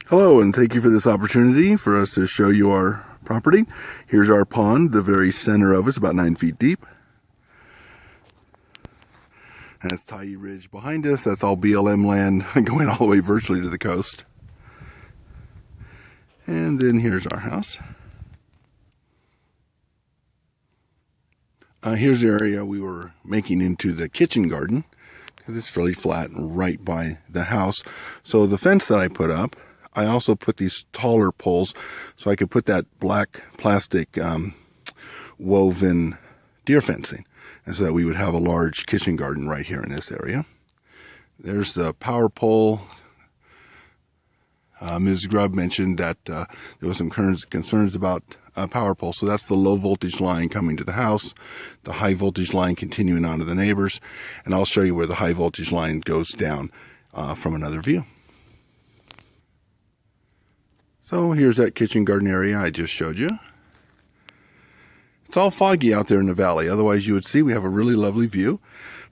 Hello, and thank you for this opportunity for us to show you our property. Here's our pond. The very center of it's about 9 feet deep. And that's Tyee Ridge behind us. That's all BLM land going all the way virtually to the coast. And then here's our house. Here's the area we were making into the kitchen garden, because it's fairly flat and right by the house. So the fence that I put up, I also put these taller poles so I could put that black plastic woven deer fencing, and so that we would have a large kitchen garden right here in this area. There's the power pole. Ms. Grubb mentioned that there was some concerns about power pole, so that's the low voltage line coming to the house, the high voltage line continuing on to the neighbors, and I'll show you where the high voltage line goes down from another view. So here's that kitchen garden area I just showed you. It's all foggy out there in the valley, otherwise you would see we have a really lovely view,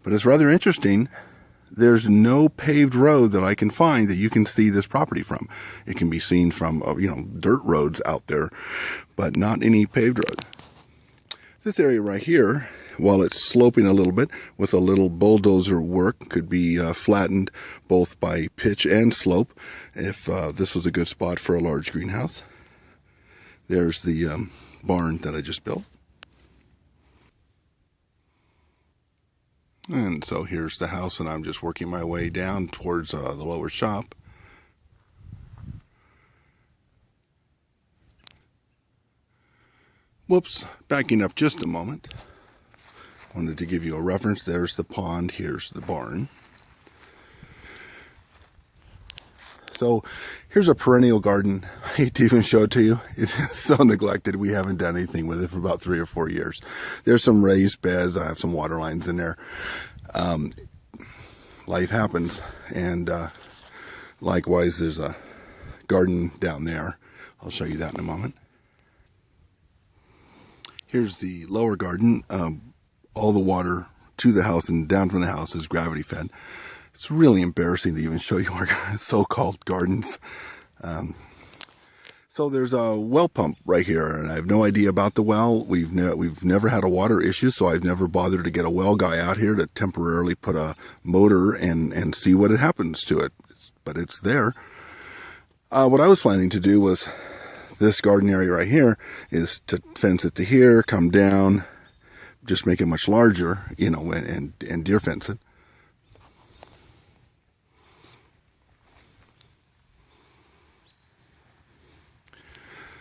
but it's rather interesting. There's no paved road that I can find that you can see this property from. It can be seen from, dirt roads out there, but not any paved road. This area right here, while it's sloping a little bit with a little bulldozer work, could be flattened both by pitch and slope if this was a good spot for a large greenhouse. There's the barn that I just built. And so here's the house, and I'm just working my way down towards the lower shop. Whoops, backing up just a moment. Wanted to give you a reference. There's the pond, here's the barn. So here's a perennial garden. I hate to even show it to you. It is so neglected. We haven't done anything with it for about 3 or 4 years. There's some raised beds. I have some water lines in there. Life happens. And likewise, there's a garden down there. I'll show you that in a moment. Here's the lower garden. All the water to the house and down from the house is gravity fed. It's really embarrassing to even show you our so-called gardens. So there's a well pump right here, and I have no idea about the well. We've never had a water issue, so I've never bothered to get a well guy out here to temporarily put a motor and see what happens to it. But it's there. What I was planning to do was this garden area right here is to fence it to here, come down, just make it much larger, and deer fence it.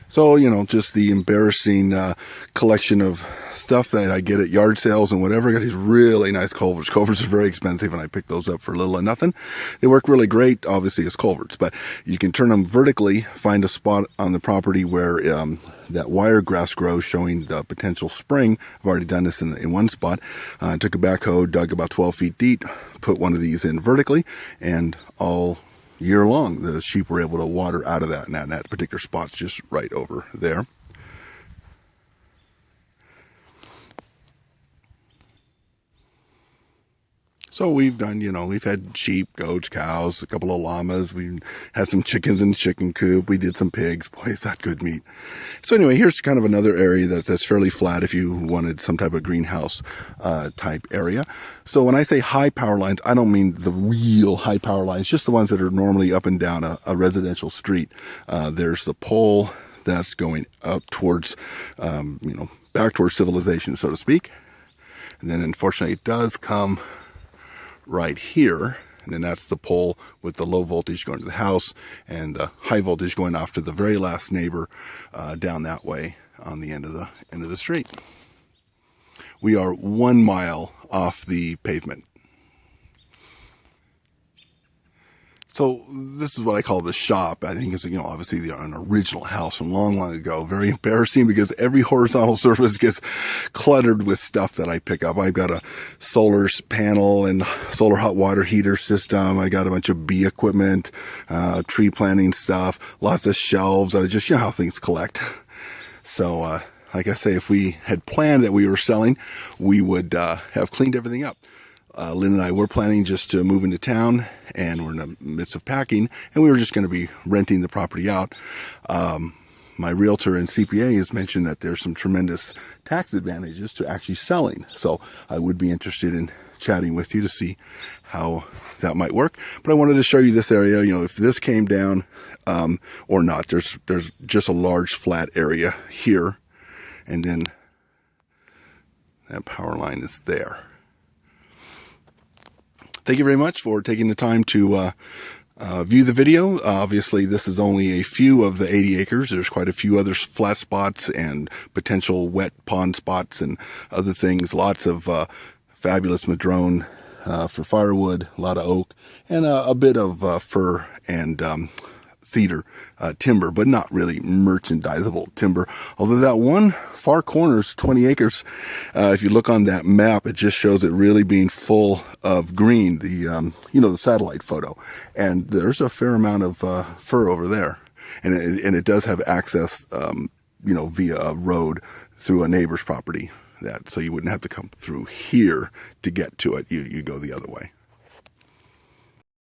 So, just the embarrassing collection of stuff that I get at yard sales and whatever. I got these really nice culverts. Culverts are very expensive, and I picked those up for little or nothing. They work really great, obviously, as culverts, but you can turn them vertically, find a spot on the property where that wiregrass grows, showing the potential spring. I've already done this in one spot. I took a backhoe, dug about 12 feet deep, put one of these in vertically, and all year long the sheep were able to water out of that, and that particular spot's just right over there. So we've done, we've had sheep, goats, cows, a couple of llamas. We had some chickens in the chicken coop. We did some pigs. Boy, is that good meat. So anyway, here's kind of another area that's fairly flat if you wanted some type of greenhouse type area. So when I say high power lines, I don't mean the real high power lines, just the ones that are normally up and down a residential street. There's the pole that's going up towards, back towards civilization, so to speak. And then unfortunately it does come right here, and then that's the pole with the low voltage going to the house and the high voltage going off to the very last neighbor down that way on the end of the street. We are 1 mile off the pavement. So this is what I call the shop. I think it's, obviously an original house from long, long ago. Very embarrassing because every horizontal surface gets cluttered with stuff that I pick up. I've got a solar panel and solar hot water heater system. I got a bunch of bee equipment, tree planting stuff, lots of shelves. I just, how things collect. So, like I say, if we had planned that we were selling, we would have cleaned everything up. Lynn and I were planning just to move into town, and we're in the midst of packing, and we were just going to be renting the property out. My realtor and CPA has mentioned that there's some tremendous tax advantages to actually selling. So I would be interested in chatting with you to see how that might work. But I wanted to show you this area, if this came down or not. There's just a large flat area here, and then that power line is there. Thank you very much for taking the time to view the video. Obviously, this is only a few of the 80 acres. There's quite a few other flat spots and potential wet pond spots and other things. Lots of fabulous madrone for firewood, a lot of oak, and a bit of fir and cedar timber, but not really merchandisable timber. Although that one far corner is 20 acres. If you look on that map, it just shows it really being full of green, the satellite photo. And there's a fair amount of fir over there. And it does have access, via a road through a neighbor's property. So you wouldn't have to come through here to get to it. You go the other way.